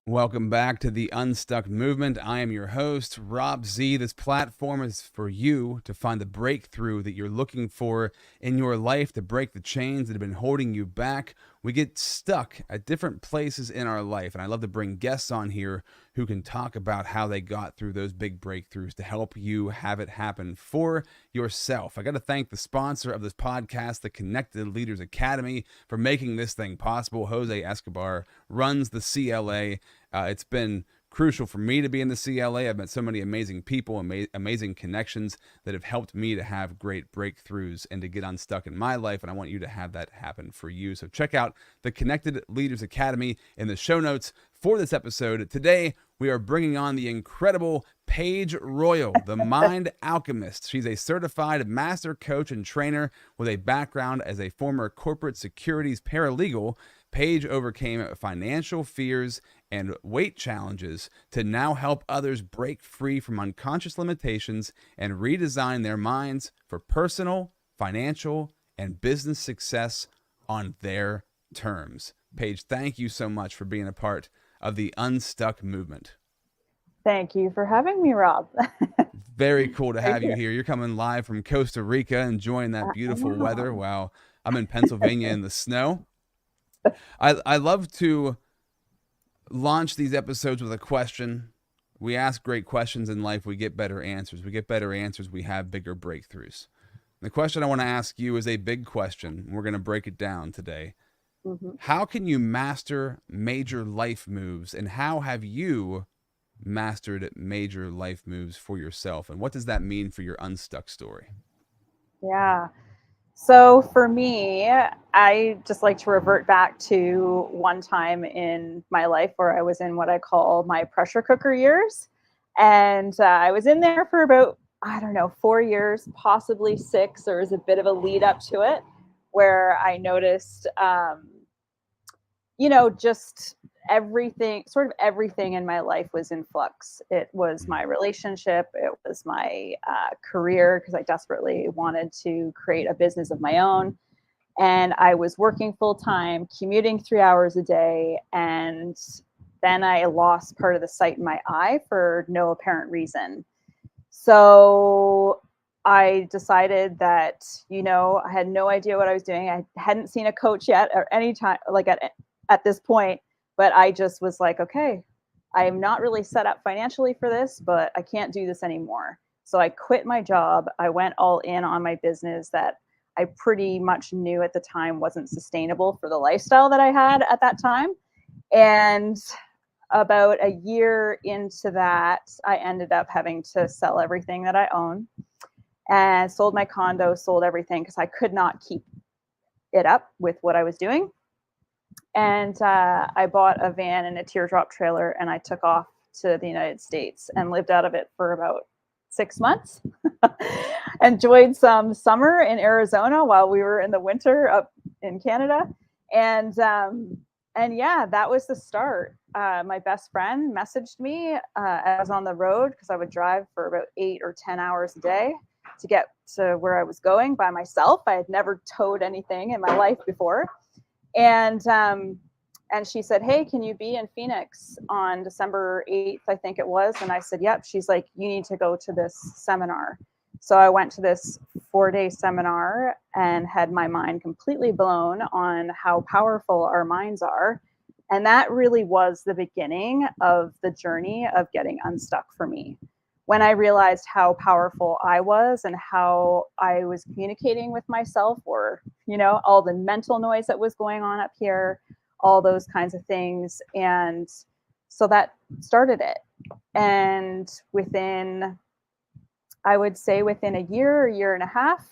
Welcome back to the Unstuck movement. I am your host, Rob Z. This platform is for you to find the breakthrough that you're looking for in your life, to break the chains that have been holding you back. We get stuck at different places in our life, and I love to bring guests on here who can talk about how they got through those big breakthroughs to help you have it happen for yourself. I got to thank the sponsor of this podcast, the Connected Leaders Academy, for making this thing possible. Jose Escobar runs the CLA. It's been crucial for me to be in the CLA. I've met so many amazing people, amazing connections that have helped me to have great breakthroughs and to get unstuck in my life. And I want you to have that happen for you. So check out the Connected Leaders Academy in the show notes for this episode. Today, we are bringing on the incredible Paige Royal, the Mind Alchemist. She's a certified master coach and trainer with a background as a former corporate securities paralegal. Paige overcame financial fears and weight challenges to now help others break free from unconscious limitations and redesign their minds for personal, financial, and business success on their terms. Paige, thank you so much for being a part of the Unstuck movement. Thank you for having me, Rob. Very cool to have you here. You're coming live from Costa Rica, enjoying that beautiful weather while I'm in Pennsylvania in the snow. I love to launch these episodes with a question. We ask great questions in life. We get better answers. We get better answers. We have bigger breakthroughs. The question I want to ask you is a big question. We're going to break it down today. Mm-hmm. How can you master major life moves, and how have you mastered major life moves for yourself? And what does that mean for your Unstuck story? Yeah. So for me, I just like to revert back to one time in my life where I was in what I call my pressure cooker years. And I was in there for about, 4 years, possibly 6. There was a bit of a lead up to it where I noticed, just everything in my life was in flux. It was my relationship. It was my career, because I desperately wanted to create a business of my own. And I was working full time, commuting 3 hours a day. And then I lost part of the sight in my eye for no apparent reason. So I decided that, I had no idea what I was doing. I hadn't seen a coach yet or any time, like at this point. But I just was like, okay, I am not really set up financially for this, but I can't do this anymore. So I quit my job. I went all in on my business that I pretty much knew at the time wasn't sustainable for the lifestyle that I had at that time. And about a year into that, I ended up having to sell everything that I own and sold my condo, sold everything, because I could not keep it up with what I was doing. And I bought a van and a teardrop trailer, and I took off to the United States and lived out of it for about 6 months. Enjoyed some summer in Arizona while we were in the winter up in Canada. And yeah, that was the start. My best friend messaged me. I was on the road because I would drive for about 8 or 10 hours a day to get to where I was going by myself. I had never towed anything in my life before. And she said, hey, can you be in Phoenix on December 8th, I think it was? And I said, yep. She's like, you need to go to this seminar. So I went to this 4-day seminar and had my mind completely blown on how powerful our minds are. And that really was the beginning of the journey of getting unstuck for me. When I realized how powerful I was and how I was communicating with myself, or, all the mental noise that was going on up here, all those kinds of things. And so that started it. And I would say within a year and a half,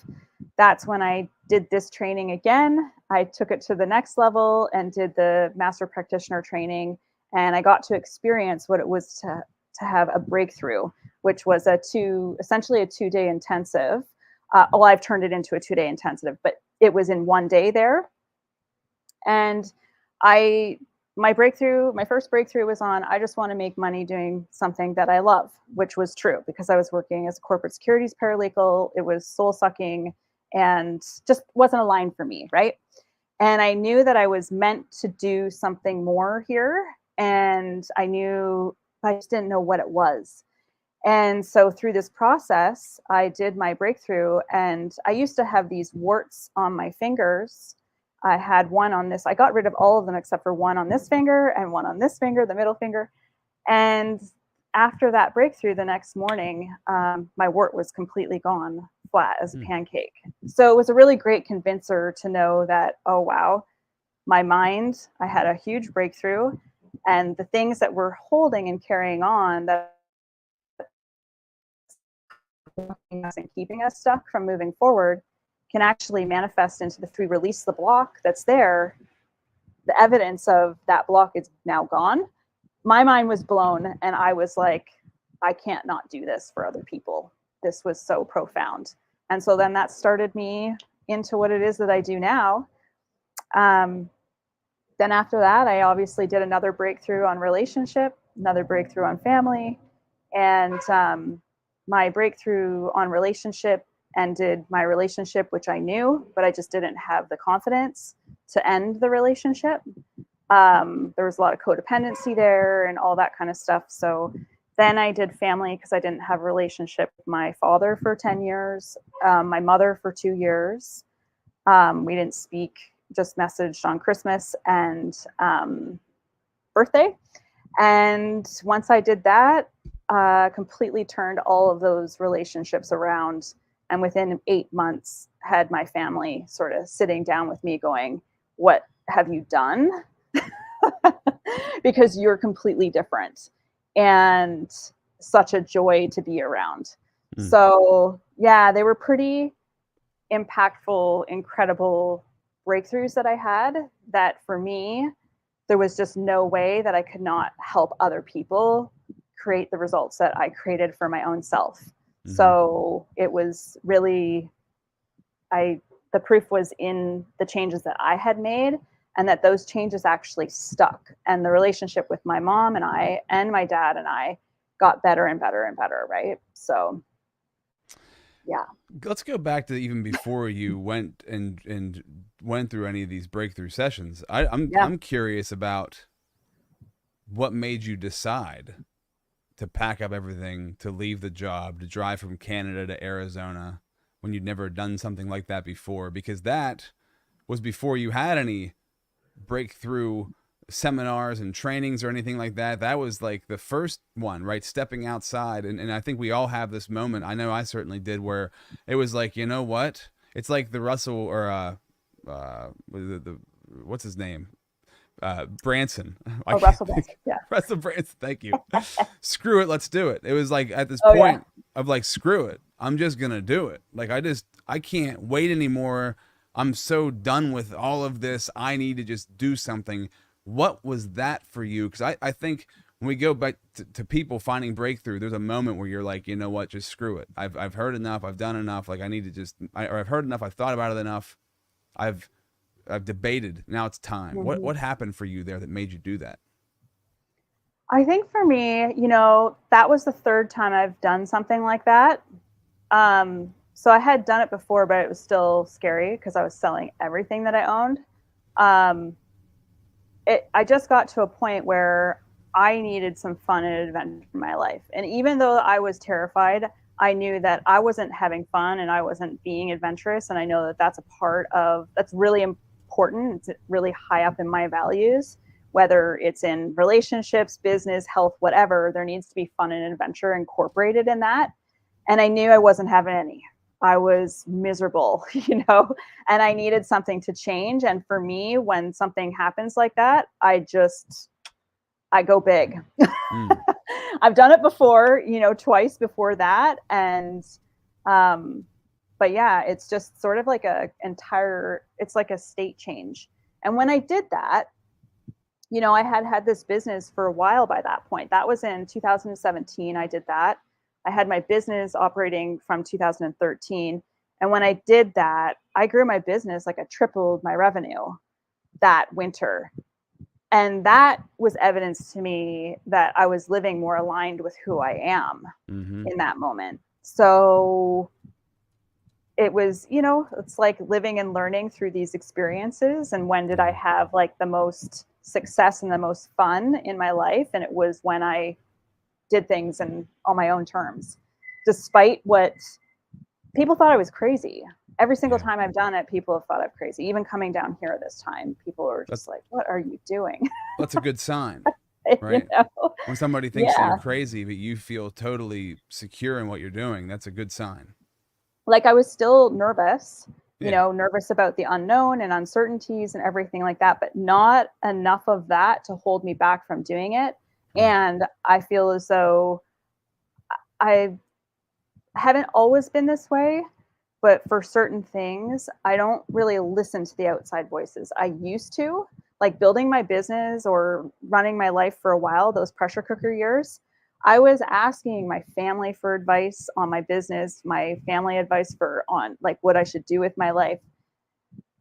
that's when I did this training again. I took it to the next level and did the master practitioner training. And I got to experience what it was to have a breakthrough, which was essentially a 2-day intensive Well, I've turned it into a 2-day intensive, but it was in one day there. And my first breakthrough was on, I just want to make money doing something that I love, which was true because I was working as a corporate securities paralegal. It was soul sucking and just wasn't aligned for me, right? And I knew that I was meant to do something more here. And I just didn't know what it was. And so through this process, I did my breakthrough, and I used to have these warts on my fingers. I had one on this, I got rid of all of them except for one on this finger and one on this finger, the middle finger. And after that breakthrough, the next morning, my wart was completely gone, flat as a pancake. So it was a really great convincer to know that, oh, wow, my mind, I had a huge breakthrough, and the things that we're holding and carrying on that us and keeping us stuck from moving forward can actually manifest into if we release the block that's there, the evidence of that block is now gone. My mind was blown, and I was like, I can't not do this for other people. This was so profound. And so then that started me into what it is that I do now. Then after that, I obviously did another breakthrough on relationship, another breakthrough on family, and my breakthrough on relationship ended my relationship, which I knew, but I just didn't have the confidence to end the relationship. There was a lot of codependency there and all that kind of stuff. So then I did family because I didn't have a relationship with my father for 10 years, my mother for 2 years. We didn't speak, just messaged on Christmas and birthday. And once I did that, completely turned all of those relationships around. And within 8 months, had my family sort of sitting down with me going, what have you done? Because you're completely different and such a joy to be around. So yeah, they were pretty impactful, incredible breakthroughs that I had, that for me, there was just no way that I could not help other people create the results that I created for my own self. So it was really, the proof was in the changes that I had made, and that those changes actually stuck. And the relationship with my mom and I, and my dad and I, got better and better and better, right? So yeah. Let's go back to even before you went and went through any of these breakthrough sessions. I'm curious about what made you decide to pack up everything, to leave the job, to drive from Canada to Arizona when you'd never done something like that before, because that was before you had any breakthrough seminars and trainings or anything like that. That was like the first one, right? Stepping outside. And I think we all have this moment. I know I certainly did, where it was like, you know what? It's like the Russell or what's his name? Branson. Russell Branson. Yeah. Russell Branson. Thank you. Screw it. Let's do it. It was like at this point of like, screw it. I'm just going to do it. Like, I can't wait anymore. I'm so done with all of this. I need to just do something. What was that for you? Because I think when we go back to people finding breakthrough, there's a moment where you're like, you know what, just screw it. I've heard enough. I've done enough. Like, I need to just, or I've heard enough. I've thought about it enough. I've debated. Now it's time. What happened for you there that made you do that? I think for me, that was the third time I've done something like that. So I had done it before, but it was still scary because I was selling everything that I owned. I just got to a point where I needed some fun and adventure in my life. And even though I was terrified, I knew that I wasn't having fun and I wasn't being adventurous. And I know that that's that's really important. It's really high up in my values, whether it's in relationships, business, health, whatever. There needs to be fun and adventure incorporated in that. And I knew I wasn't having any. I was miserable, and I needed something to change. And for me, when something happens like that, I go big. I've done it before, twice before that. And, but yeah, it's just sort of like it's like a state change. And when I did that, I had this business for a while by that point. That was in 2017. I did that. I had my business operating from 2013. And when I did that, I grew my business, like I tripled my revenue that winter. And that was evidence to me that I was living more aligned with who I am in that moment. So it was, it's like living and learning through these experiences. And when did I have like the most success and the most fun in my life? And it was when I did things on my own terms, despite what people thought I was crazy. Every single time I've done it, people have thought I'm crazy. Even coming down here this time, people are just like, what are you doing? That's a good sign, right? When somebody thinks that you're crazy, but you feel totally secure in what you're doing, that's a good sign. Like I was still nervous, nervous about the unknown and uncertainties and everything like that, but not enough of that to hold me back from doing it. Right. And I feel as though I haven't always been this way, but for certain things, I don't really listen to the outside voices. I used to, like building my business or running my life for a while, those pressure cooker years. I was asking my family for advice on my business, my family advice on like what I should do with my life.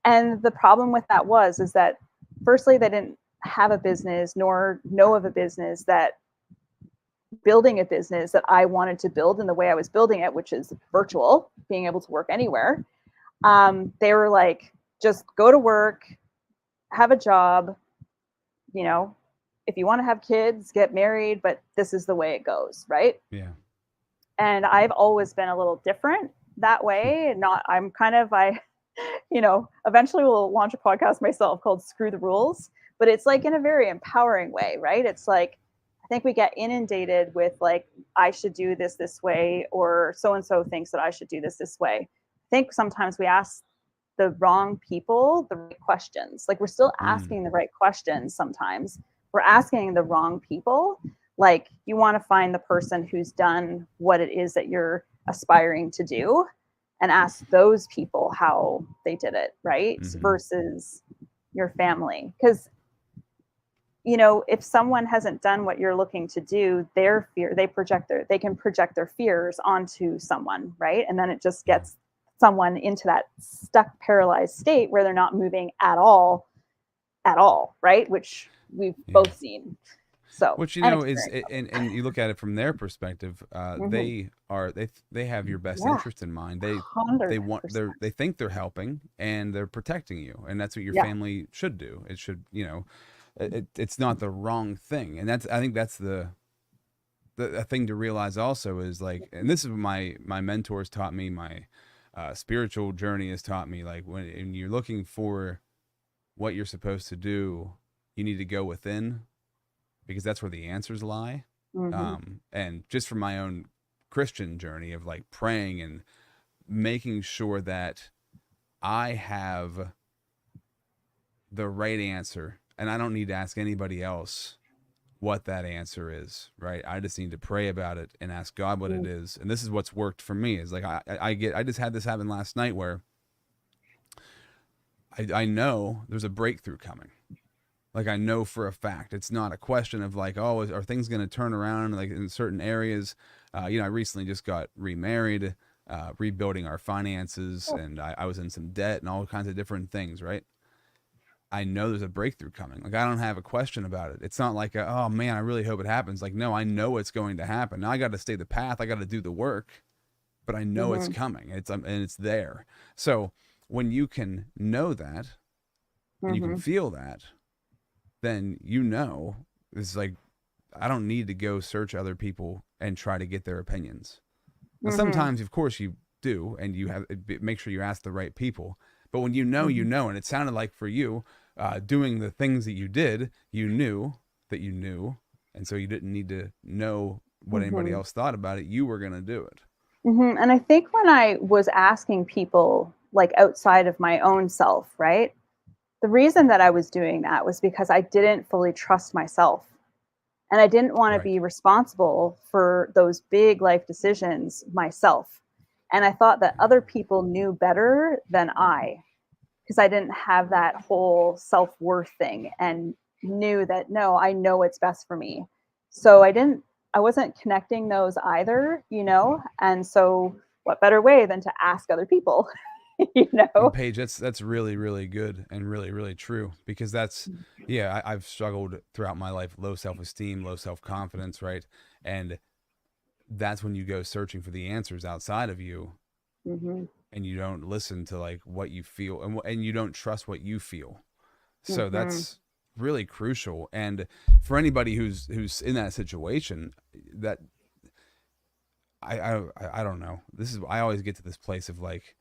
And the problem with that is that firstly, they didn't have a business nor know of a business that building a business that I wanted to build in the way I was building it, which is virtual, being able to work anywhere. They were like, just go to work, have a job, if you want to have kids, get married, but this is the way it goes, right? Yeah. And I've always been a little different that way. Eventually we'll launch a podcast myself called Screw the Rules, but it's like in a very empowering way, right? It's like, I think we get inundated with like, I should do this way, or so-and-so thinks that I should do this way. I think sometimes we ask the wrong people the right questions. Like we're still asking the right questions sometimes. We're asking the wrong people. Like you want to find the person who's done what it is that you're aspiring to do and ask those people how they did it, right? Versus your family. Because, if someone hasn't done what you're looking to do, they can project their fears onto someone, right? And then it just gets someone into that stuck, paralyzed state where they're not moving at all, right? Which we've both seen. So, which is, and you look at it from their perspective, they have your best interest in mind. They think they're helping and they're protecting you, and that's what your family should do. It should, it's not the wrong thing, and I think that's the thing to realize also is like, and this is what my mentors taught me, my spiritual journey has taught me, like when you're looking for what you're supposed to do, you need to go within, because that's where the answers lie. And just from my own Christian journey of like praying and making sure that I have the right answer, and I don't need to ask anybody else what that answer is, right? I just need to pray about it and ask God what it is. And this is what's worked for me, is like I just had this happen last night where I know there's a breakthrough coming. Like I know for a fact, it's not a question of like, oh, are things going to turn around like in certain areas? I recently just got remarried, rebuilding our finances, and I was in some debt and all kinds of different things, right? I know there's a breakthrough coming. Like I don't have a question about it. It's not like, oh man, I really hope it happens. Like, no, I know it's going to happen. Now I got to stay the path. I got to do the work, but I know it's coming. And it's there. So when you can know that and you can feel that, then it's like, I don't need to go search other people and try to get their opinions. Now, sometimes, of course, you do, and you make sure you ask the right people. But when you know, and it sounded like for you, doing the things that you did, you knew that you knew, and so you didn't need to know what anybody else thought about it. You were going to do it. And I think when I was asking people, like outside of my own self, right? The reason that I was doing that was because I didn't fully trust myself. And I didn't want to be responsible for those big life decisions myself. And I thought that other people knew better than I, because I didn't have that whole self-worth thing and knew that, no, I know what's best for me. So I wasn't connecting those either, And so what better way than to ask other people, And Paige, that's really, really good and really, really true, because that's, yeah, I've struggled throughout my life, low self-esteem, low self-confidence, right? And that's when you go searching for the answers outside of you, Mm-hmm. and you don't listen to like what you feel, and you don't trust what you feel. So Mm-hmm. that's really crucial. And for anybody who's in that situation, that I don't know. This is, I always get to this place of like,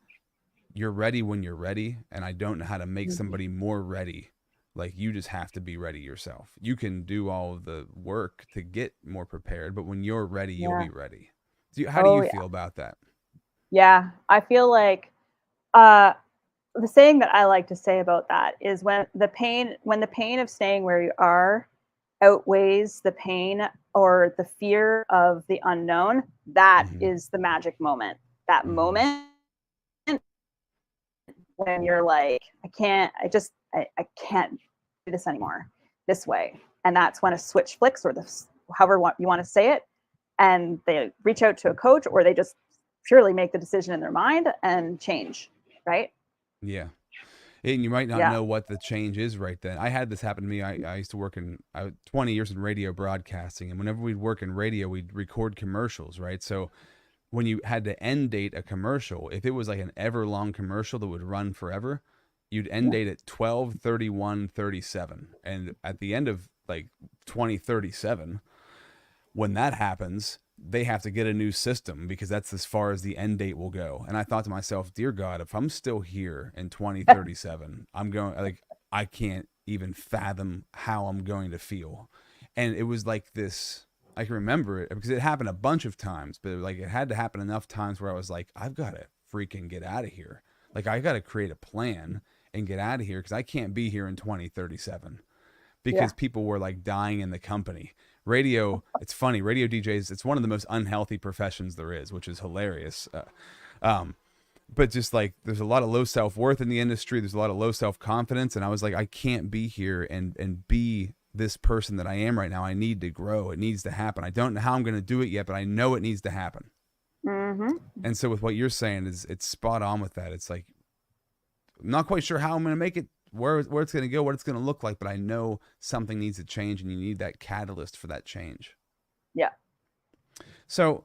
you're ready when you're ready, and I don't know how to make Mm-hmm. somebody more ready. Like, you just have to be ready yourself. You can do all of the work to get more prepared, but when you're ready, you'll Yeah. be ready. How do Oh you yeah. feel about that? Yeah. I feel like uh the saying that I like to say about that is when the pain of staying where you are outweighs the pain or the fear of the unknown, that Hmm. is the magic moment. That Hmm. moment when you're like, I can't do this anymore this way. And that's when a switch flicks, or however you want to say it, and they reach out to a coach, or they just purely make the decision in their mind and change, right? Yeah. And you might not Yeah. know what the change is right then. I had this happen to me. I used to work in 20 years in radio broadcasting, and whenever we'd work in radio, we'd record commercials, right? So when you had to end date a commercial, if it was like an ever long commercial that would run forever, you'd end date at 12/31/37. And at the end of like 2037, when that happens, they have to get a new system, because that's as far as the end date will go. And I thought to myself, dear God, if I'm still here in 2037, I'm going, like, I can't even fathom how I'm going to feel. And it was like this, I can remember it because it happened a bunch of times, but like it had to happen enough times where I was like, I've got to freaking get out of here. Like, I got to create a plan and get out of here, because I can't be here in 2037, Yeah. because people were like dying in the company. Radio, it's funny, radio DJs, it's one of the most unhealthy professions there is, which is hilarious. Um, but just like, there's a lot of low self-worth in the industry. There's a lot of low self-confidence. And I was like, I can't be here and be this person that I am right now. I need to grow. It needs to happen. I don't know how I'm going to do it yet, but I know it needs to happen. Mm-hmm. And so with what you're saying, is it's spot on with that. It's like, I'm not quite sure how I'm going to make it, where it's going to go, what it's going to look like, but I know something needs to change, and you need that catalyst for that change. Yeah. So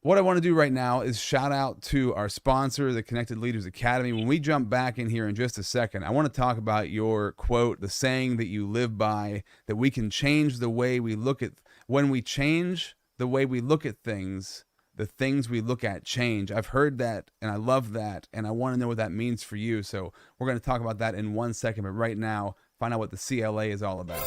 what I want to do right now is shout out to our sponsor, the Connected Leaders Academy. When we jump back in here in just a second, I want to talk about your quote, the saying that you live by, that we can change the way we look at, when we change the way we look at things, the things we look at change. I've heard that, and I love that, and I want to know what that means for you. So we're going to talk about that in 1 second, but right now, find out what the CLA is all about.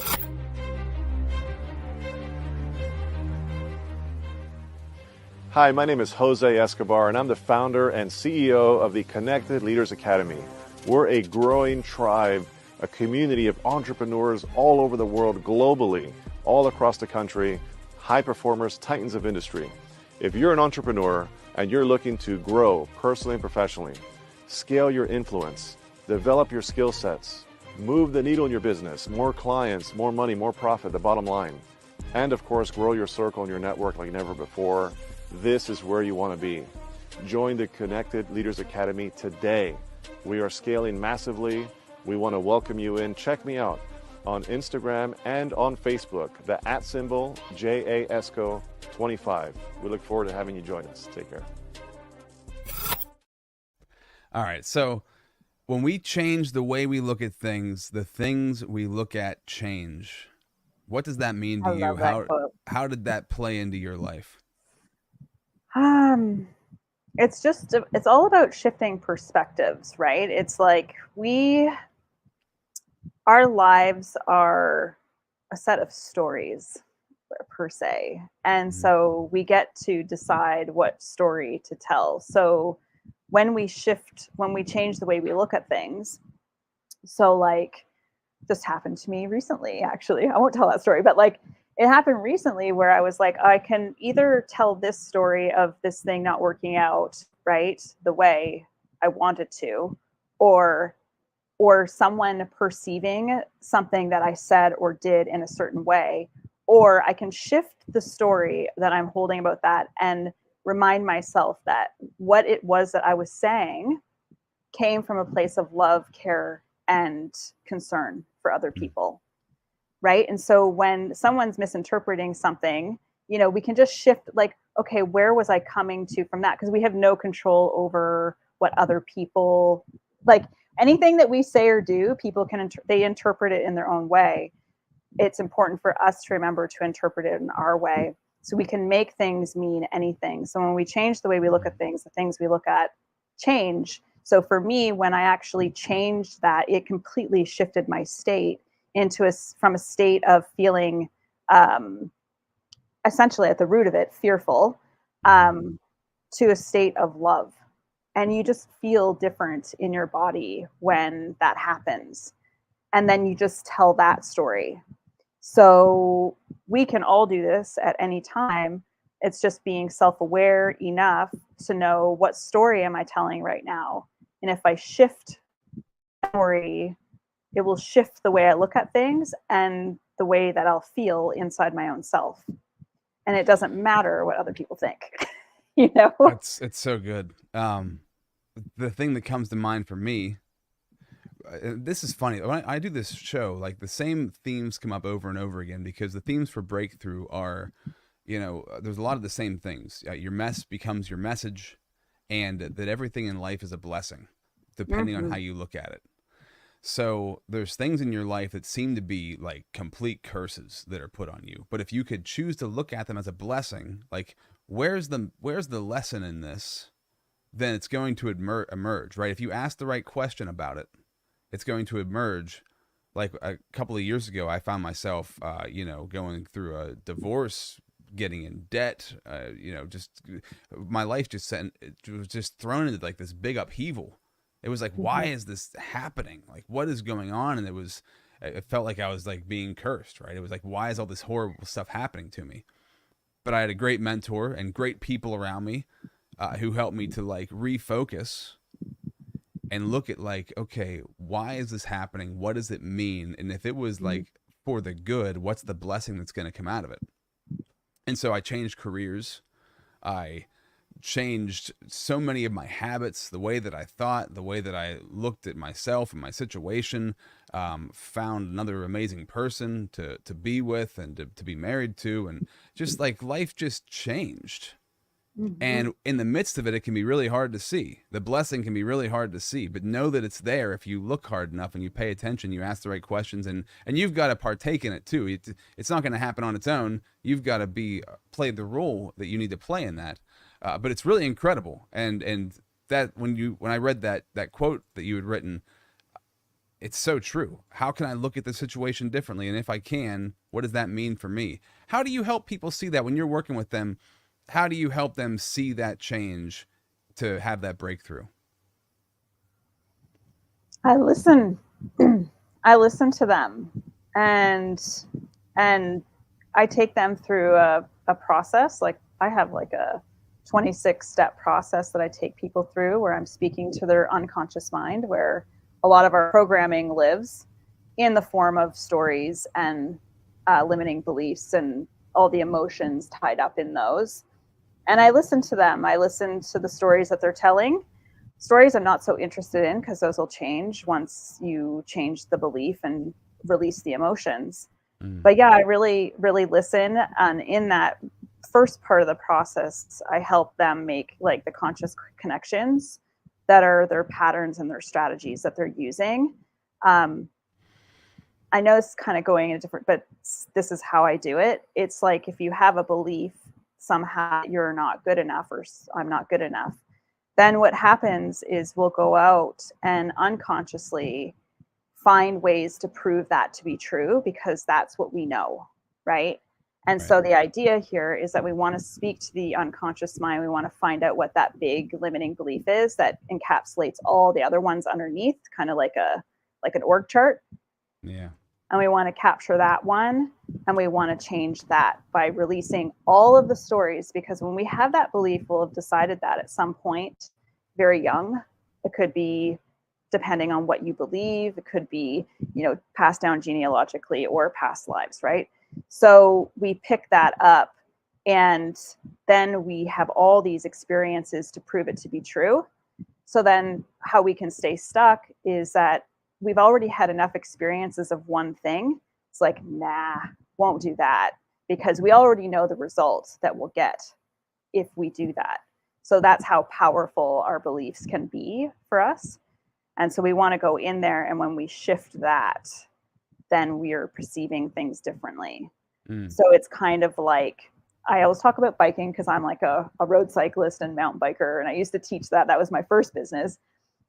Hi, my name is Jose Escobar, and I'm the founder and CEO of the Connected Leaders Academy. We're a growing tribe, a community of entrepreneurs all over the world, globally, all across the country, high performers, titans of industry. If you're an entrepreneur and you're looking to grow personally and professionally, scale your influence, develop your skill sets, move the needle in your business, more clients, more money, more profit, the bottom line, and of course, grow your circle and your network like never before, this is where you want to be. Join the Connected Leaders Academy today. We are scaling massively. We want to welcome you in. Check me out on Instagram and on Facebook, the @ JAESCO25. We look forward to having you join us. Take care. All right. So when we change the way we look at things, the things we look at change. What does that mean to I you? love that quote. How did that play into your life? Um, it's all about shifting perspectives, right? It's like our lives are a set of stories per se. And Mhm. so we get to decide what story to tell. So when we change the way we look at things, so like this happened to me recently, actually. I won't tell that story, but like it happened recently where I was like, I can either tell this story of this thing not working out, right, the way I wanted to, or someone perceiving something that I said or did in a certain way, or I can shift the story that I'm holding about that and remind myself that what it was that I was saying came from a place of love, care, and concern for other people. Right. And so when someone's misinterpreting something, we can just shift, like, okay, where was I coming to from that? Because we have no control over what other people, like, anything that we say or do, people can, they interpret it in their own way. It's important for us to remember to interpret it in our way, so we can make things mean anything. So when we change the way we look at things, the things we look at change. So for me, when I actually changed that, it completely shifted my state from a state of feeling, essentially at the root of it, fearful, to a state of love. And you just feel different in your body when that happens. And then you just tell that story. So we can all do this at any time. It's just being self-aware enough to know, what story am I telling right now? And if I shift the story, it will shift the way I look at things and the way that I'll feel inside my own self. And it doesn't matter what other people think. It's so good. The thing that comes to mind for me, this is funny. When I do this show, like, the same themes come up over and over again, because the themes for breakthrough are, there's a lot of the same things. Your mess becomes your message, and that everything in life is a blessing, depending on how you look at it. So there's things in your life that seem to be like complete curses that are put on you. But if you could choose to look at them as a blessing, like, where's the lesson in this? Then it's going to emerge, right? If you ask the right question about it, it's going to emerge. Like, a couple of years ago, I found myself, going through a divorce, getting in debt, just my life was just thrown into like this big upheaval. It was like, why is this happening? Like, what is going on? And it felt like I was like being cursed, right? It was like, why is all this horrible stuff happening to me? But I had a great mentor and great people around me who helped me to like refocus and look at, like, okay, why is this happening? What does it mean? And if it was like for the good, what's the blessing that's going to come out of it? And so I changed careers. I changed so many of my habits, the way that I thought, the way that I looked at myself and my situation, found another amazing person to be with and to be married to. And just like, life just changed. And in the midst of it, it can be really hard to see. The blessing can be really hard to see, but know that it's there if you look hard enough and you pay attention, you ask the right questions, and you've got to partake in it too. It's not going to happen on its own. You've got to play the role that you need to play in that. But it's really incredible. And that when I read that quote that you had written, it's so true. How can I look at the situation differently? And if I can, what does that mean for me? How do you help people see that when you're working with them? How do you help them see that change to have that breakthrough? I listen. I listen to them, and I take them through a process. Like, I have like a 26-step process that I take people through, where I'm speaking to their unconscious mind, where a lot of our programming lives, in the form of stories and limiting beliefs and all the emotions tied up in those. And I listen to them. I listen to the stories that they're telling. Stories I'm not so interested in, because those will change once you change the belief and release the emotions. But yeah, I really, really listen. And in that first part of the process, I help them make like the conscious connections that are their patterns and their strategies that they're using. I know it's kind of going in a different, but this is how I do it. It's like, if you have a belief somehow you're not good enough, or I'm not good enough, then what happens is we'll go out and unconsciously find ways to prove that to be true, because that's what we know, right? And so the idea here is that we want to speak to the unconscious mind. We want to find out what that big limiting belief is that encapsulates all the other ones underneath, kind of like an org chart. Yeah. And we want to capture that one, and we want to change that by releasing all of the stories, because when we have that belief, we'll have decided that at some point very young. It could be, depending on what you believe, it could be, passed down genealogically or past lives, right? So we pick that up And then we have all these experiences to prove it to be true. So then how we can stay stuck is that we've already had enough experiences of one thing. It's like, nah, won't do that, because we already know the results that we'll get if we do that. So that's how powerful our beliefs can be for us. And so we want to go in there, and when we shift that, then we are perceiving things differently. So it's kind of like, I always talk about biking because I'm like a road cyclist and mountain biker. And I used to teach that. That was my first business.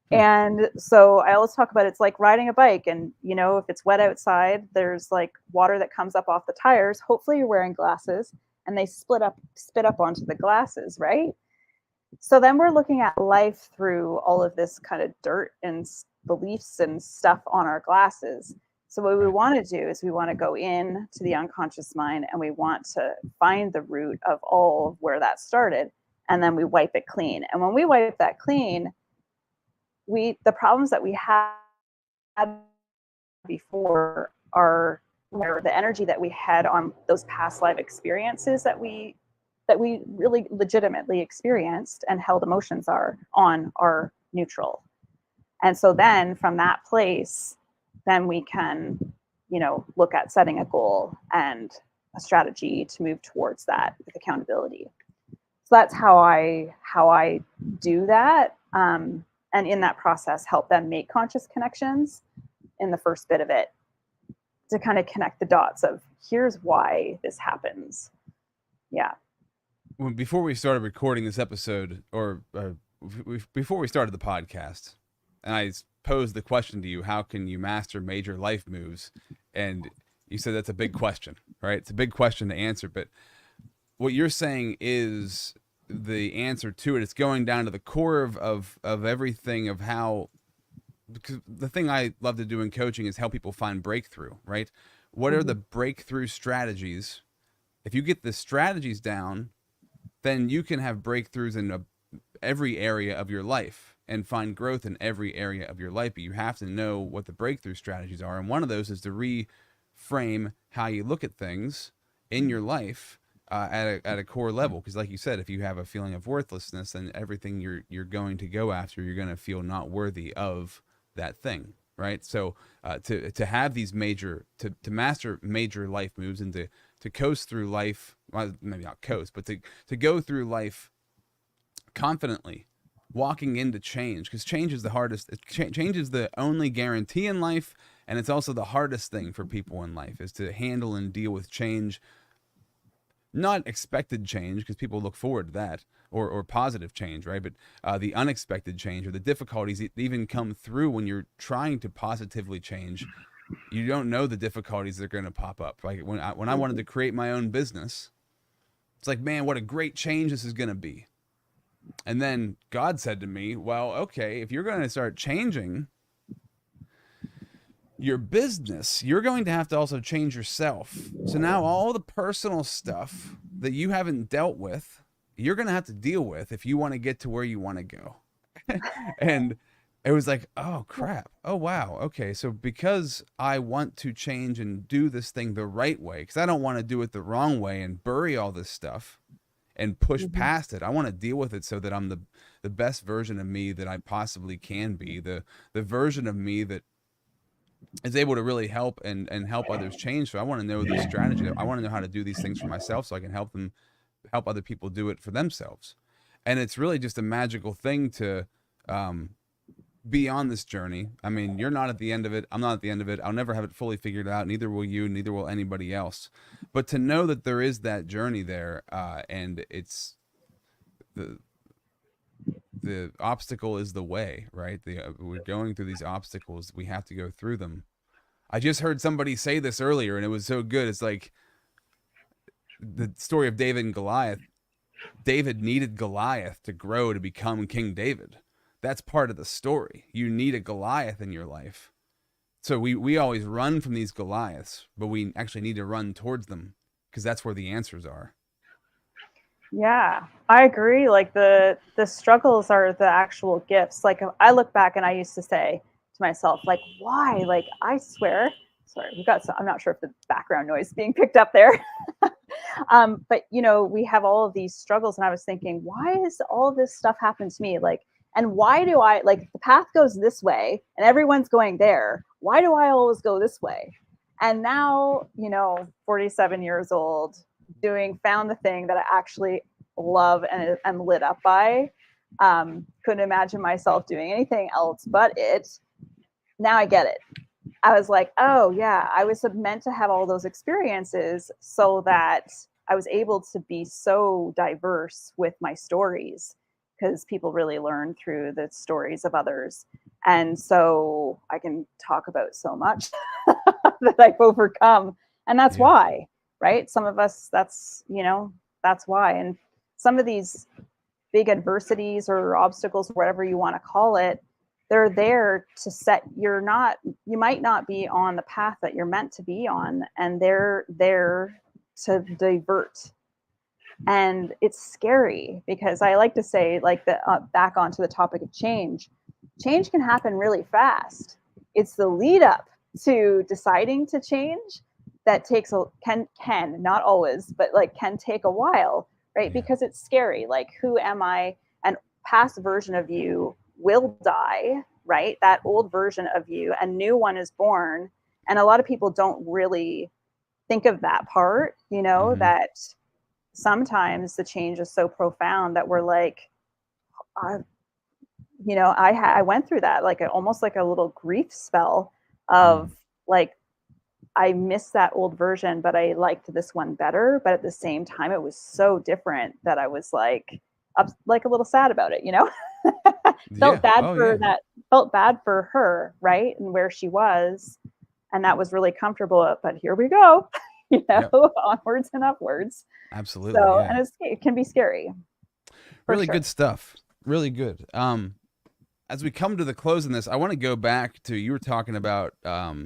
And so I always talk about it's like riding a bike. And, you know, if it's wet outside, there's like water that comes up off the tires. Hopefully you're wearing glasses, and they spit up onto the glasses, right? So then we're looking at life through all of this kind of dirt and beliefs and stuff on our glasses. So what we want to do is we want to go in to the unconscious mind, and we want to find the root of all of where that started, and then we wipe it clean. And when we wipe that clean, the problems that we had before are where the energy that we had on those past life experiences that we really legitimately experienced and held emotions are neutral. And so then from that place, then we can, you know, look at setting a goal and a strategy to move towards that with accountability. So that's how I do that. And in that process, help them make conscious connections in the first bit of it, to kind of connect the dots of here's why this happens. Yeah. Well, before we started recording this episode, or before we started the podcast, and I posed the question to you, how can you master major life moves? And you said that's a big question, right? It's a big question to answer, but what you're saying is the answer to it. It's going down to the core of everything, of how, because the thing I love to do in coaching is help people find breakthrough, right? What are the breakthrough strategies? If you get the strategies down, then you can have breakthroughs in every area of your life and find growth in every area of your life. But you have to know what the breakthrough strategies are. And one of those is to reframe how you look at things in your life at a core level. Because like you said, if you have a feeling of worthlessness, then everything you're going to go after, you're going to feel not worthy of that thing, right? So to have these major, to master major life moves, and to coast through life, well, maybe not coast, but to go through life confidently, walking into change, because change is the hardest. Change is the only guarantee in life, and it's also the hardest thing for people in life, is to handle and deal with change. Not expected change, because people look forward to that, or positive change, right? But the unexpected change, or the difficulties that even come through when you're trying to positively change, you don't know the difficulties that are going to pop up. Like when I wanted to create my own business, it's like, man, what a great change this is going to be. And then God said to me, well, okay, if you're going to start changing your business, you're going to have to also change yourself. So now all the personal stuff that you haven't dealt with, you're going to have to deal with if you want to get to where you want to go. And it was like, oh crap. Oh, wow. Okay. So because I want to change and do this thing the right way, because I don't want to do it the wrong way and bury all this stuff and push past it. I want to deal with it so that I'm the best version of me that I possibly can be, the version of me that is able to really help and help others change. So I want to know the strategy. I want to know how to do these things for myself so I can help other people do it for themselves. And it's really just a magical thing to be on this journey. I mean, you're not at the end of it. I'm not at the end of it. I'll never have it fully figured out. Neither will you. Neither will anybody else. But to know that there is that journey there, and it's the obstacle is the way, right? We're going through these obstacles. We have to go through them. I just heard somebody say this earlier, and it was so good. It's like the story of David and Goliath. David needed Goliath to grow to become King David. That's part of the story. You need a Goliath in your life. So we always run from these Goliaths, but we actually need to run towards them, because that's where the answers are. Yeah, I agree. Like the struggles are the actual gifts. Like I look back and I used to say to myself, like, why? Like, I swear, sorry, I'm not sure if the background noise is being picked up there. But we have all of these struggles, and I was thinking, why is all this stuff happen to me? Like, and why do I, like, the path goes this way and everyone's going there? Why do I always go this way? And now, 47 years old, found the thing that I actually love and am lit up by. Couldn't imagine myself doing anything else but it. Now I get it. I was like, oh yeah, I was meant to have all those experiences so that I was able to be so diverse with my stories, because people really learn through the stories of others. And so I can talk about so much that I've overcome. And that's why, right? Some of us, that's why. And some of these big adversities or obstacles, whatever you want to call it, they're there to set, you might not be on the path that you're meant to be on, and they're there to divert. And it's scary, because I like to say, like, back onto the topic of change can happen really fast. It's the lead up to deciding to change that can not always, but like can take a while, right? Yeah. Because it's scary. Like, who am I? An past version of you will die, right? That old version of you, a new one is born. And a lot of people don't really think of that part, that sometimes the change is so profound that we're like, I went through that, like almost like a little grief spell of like, I miss that old version, but I liked this one better. But at the same time, it was so different that I was like a little sad about it, felt bad for her, right? And where she was. And that was really comfortable. But here we go, onwards and upwards. Absolutely. So, and it can be scary. Really good stuff. Really good. As we come to the close in this, I want to go back to, you were talking about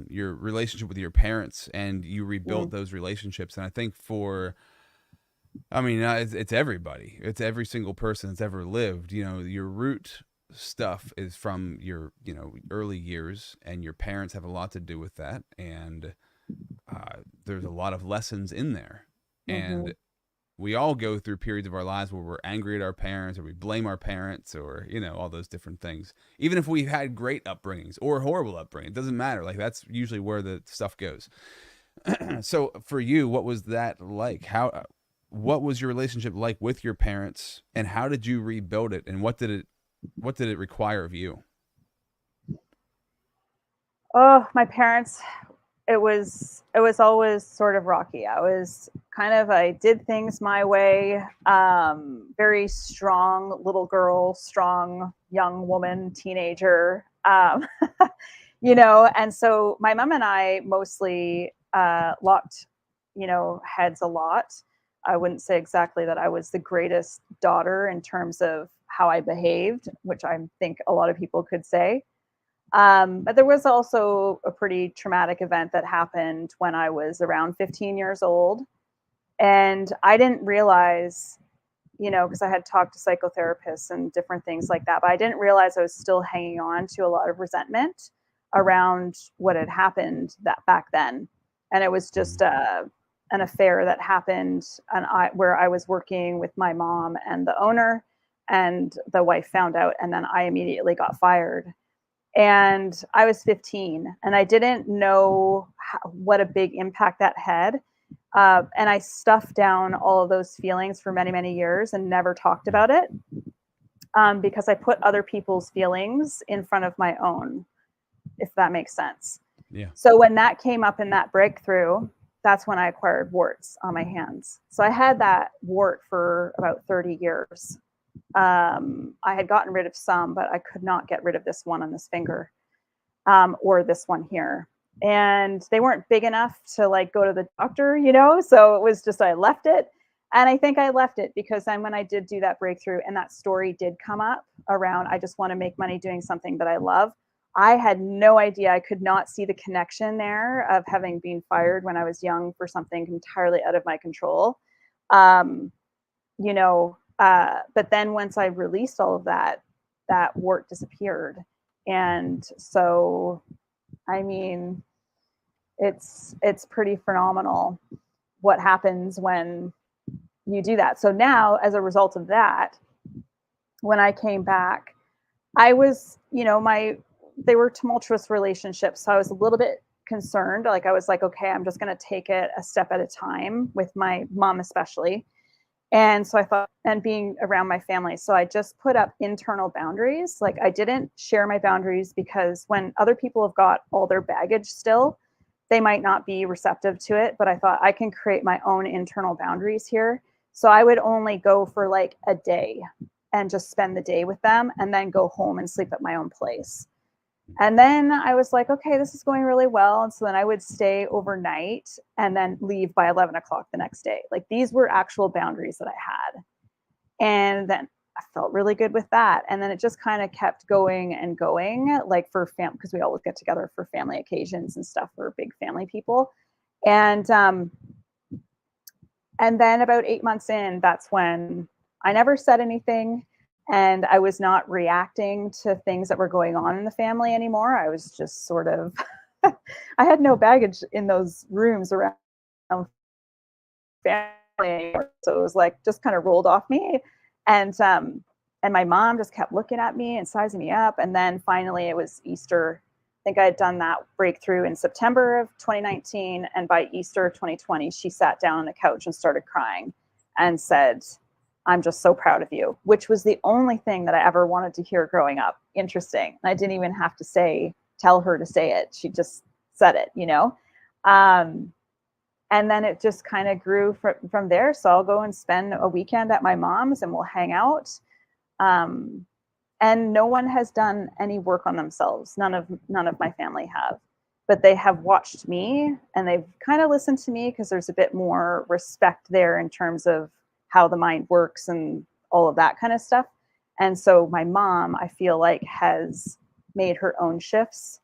your relationship with your parents, and you rebuilt those relationships. And I think it's everybody. It's every single person that's ever lived. Your root stuff is from your, early years, and your parents have a lot to do with that. And there's a lot of lessons in there. And we all go through periods of our lives where we're angry at our parents, or we blame our parents, or, all those different things. Even if we've had great upbringings or horrible upbringing, it doesn't matter. Like, that's usually where the stuff goes. So for you, what was that like? What was your relationship like with your parents, and how did you rebuild it? And what did it require of you? Oh, my parents, it was always sort of rocky. I did things my way. Very strong little girl, strong young woman, teenager. And so my mom and I mostly locked, heads a lot. I wouldn't say exactly that I was the greatest daughter in terms of how I behaved, which I think a lot of people could say. But there was also a pretty traumatic event that happened when I was around 15 years old. And I didn't realize, because I had talked to psychotherapists and different things like that, but I didn't realize I was still hanging on to a lot of resentment around what had happened back then. And it was just an affair that happened, where I was working with my mom and the owner, and the wife found out, and then I immediately got fired. And I was 15, and I didn't know what a big impact that had. And I stuffed down all of those feelings for many, many years and never talked about it, because I put other people's feelings in front of my own, if that makes sense. Yeah. So when that came up in that breakthrough, that's when I acquired warts on my hands. So I had that wart for about 30 years. I had gotten rid of some, but I could not get rid of this one on this finger, or this one here. And they weren't big enough to like go to the doctor, so it was just, I left it. And I think I left it because then when I did do that breakthrough, and that story did come up around, I just want to make money doing something that I love. I had no idea. I could not see the connection there of having been fired when I was young for something entirely out of my control. But then once I released all of that, that wart disappeared. And so, I mean, it's pretty phenomenal. what happens when you do that. So now, as a result of that, when I came back, I was, they were tumultuous relationships. So I was a little bit concerned. Like I was like, okay, I'm just going to take it a step at a time with my mom, especially. And so I thought, and being around my family. So I just put up internal boundaries. Like I didn't share my boundaries because when other people have got all their baggage still, they might not be receptive to it. But I thought I can create my own internal boundaries here. So I would only go for like a day and just spend the day with them and then go home and sleep at my own place. And then I was like, okay, this is going really well. And so then I would stay overnight and then leave by 11 o'clock the next day. Like these were actual boundaries that I had. And then I felt really good with that. And then it just kind of kept going and going, like for family, because we always get together for family occasions and stuff. We're big family people. And then about 8 months in, that's when I never said anything. And I was not reacting to things that were going on in the family anymore. I was just sort of, I had no baggage in those rooms around family anymore. So it was like, just kind of rolled off me. And my mom just kept looking at me and sizing me up. And then finally it was Easter. I think I had done that breakthrough in September of 2019. And by Easter 2020, she sat down on the couch and started crying and said, I'm just so proud of you, which was the only thing that I ever wanted to hear growing up. Interesting. I didn't even have to tell her to say it. She just said it, and then it just kind of grew from there. So I'll go and spend a weekend at my mom's and we'll hang out. And no one has done any work on themselves. None of my family have, but they have watched me and they've kind of listened to me because there's a bit more respect there in terms of how the mind works and all of that kind of stuff. And so my mom, I feel like, has made her own shifts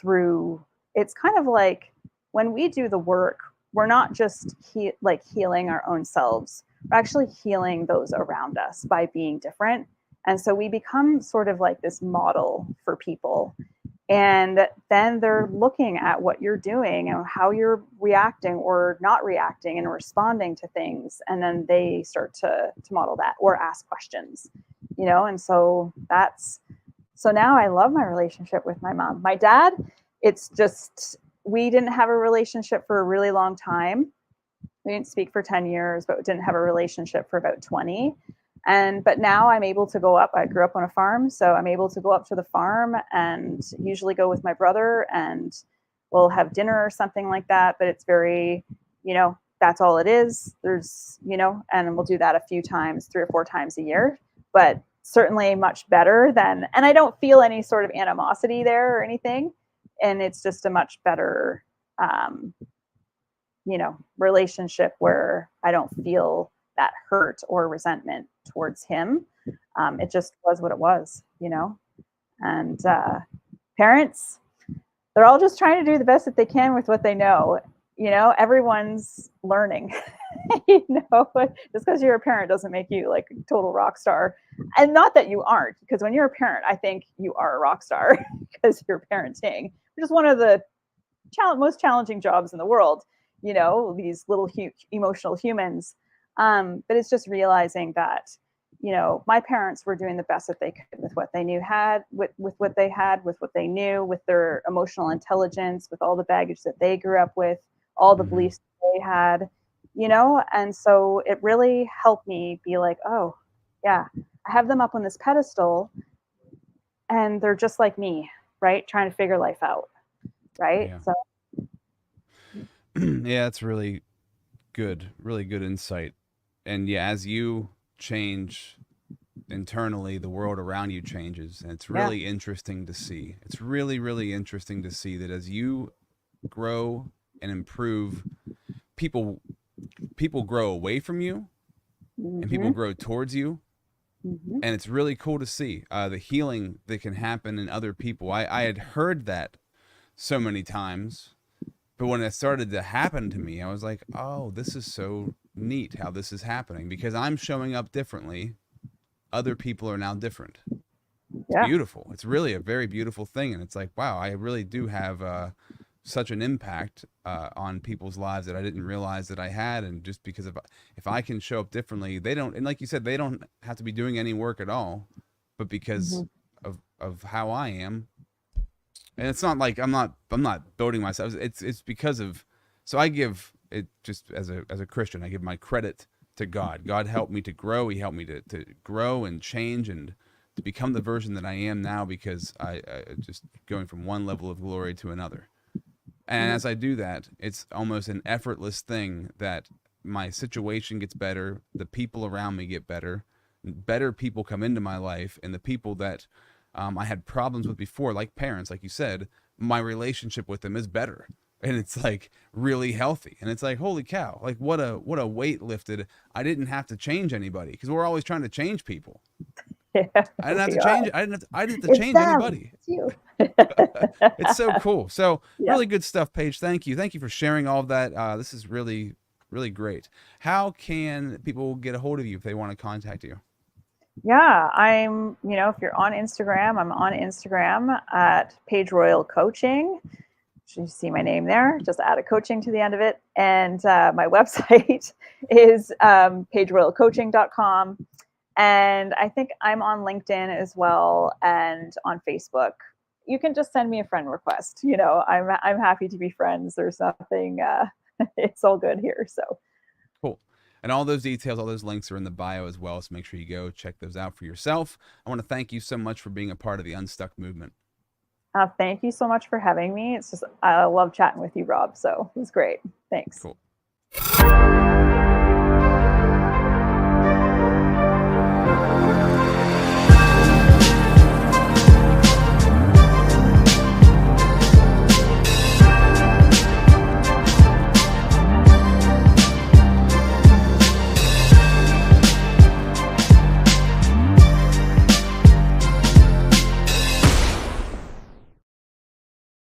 through, it's kind of like when we do the work, we're not just healing our own selves, we're actually healing those around us by being different. And so we become sort of like this model for people. And then they're looking at what you're doing and how you're reacting or not reacting and responding to things. And then they start to model that or ask questions, and so so now I love my relationship with my mom. My dad, it's just, we didn't have a relationship for a really long time. We didn't speak for 10 years, but we didn't have a relationship for about 20. But now I'm able to go up. I grew up on a farm, so I'm able to go up to the farm and usually go with my brother and we'll have dinner or something like that. But it's very, that's all it is. There's, and we'll do that a few times, 3 or 4 times a year, but certainly much better than, and I don't feel any sort of animosity there or anything. And it's just a much better, relationship where I don't feel that hurt or resentment towards him. It just was what it was, and parents, they're all just trying to do the best that they can with what they know. Everyone's learning, just because you're a parent doesn't make you like a total rock star. And not that you aren't, because when you're a parent, I think you are a rock star because you're parenting, which is one of the most challenging jobs in the world, these little emotional humans. But it's just realizing that, my parents were doing the best that they could with what they knew with what they had, with what they knew, with their emotional intelligence, with all the baggage that they grew up with, all the beliefs they had, and so it really helped me be like, oh yeah, I have them up on this pedestal and they're just like me, right? Trying to figure life out. Right. Yeah. So yeah, it's really good insight. And yeah, as you change internally, the world around you changes, and it's really interesting to see. It's really, really interesting to see that as you grow and improve, people grow away from you and people grow towards you. And it's really cool to see the healing that can happen in other people. I had heard that so many times, but when it started to happen to me, I was like, oh, this is so neat how this is happening, because I'm showing up differently. Other people are now different. It's beautiful. It's really a very beautiful thing. And it's like, wow, I really do have such an impact on people's lives that I didn't realize that I had. And just because if I can show up differently, they don't, and like you said, they don't have to be doing any work at all, but because of how I am. And it's not like I'm not building myself. It's because of, so I give it, just as a Christian, I give my credit to God. God helped me to grow. He helped me to grow and change and to become the version that I am now, because I just going from one level of glory to another. And as I do that, it's almost an effortless thing that my situation gets better, the people around me get better, better people come into my life, and the people that I had problems with before, like parents, like you said, my relationship with them is better. And it's like really healthy. And it's like, holy cow, like what a weight lifted. I didn't have to change anybody, because we're always trying to change people. Yeah, I didn't have to change. I didn't have to change anybody. It's you. It's so cool. So Yeah. really good stuff, Paige. Thank you. Thank you for sharing all of that. This is really, really great. How can people get a hold of you if they want to contact you? Yeah, I'm, if you're on Instagram, I'm on Instagram at Paige Royal Coaching. You see my name there, just add a coaching to the end of it. And my website is paigeroyalcoaching.com. And I think I'm on LinkedIn as well and on Facebook. You can just send me a friend request. I'm happy to be friends. There's nothing, it's all good here. So cool. And all those details, all those links are in the bio as well. So make sure you go check those out for yourself. I want to thank you so much for being a part of the Unstuck movement. Thank you so much for having me. I love chatting with you, Rob. So it was great. Thanks. Cool.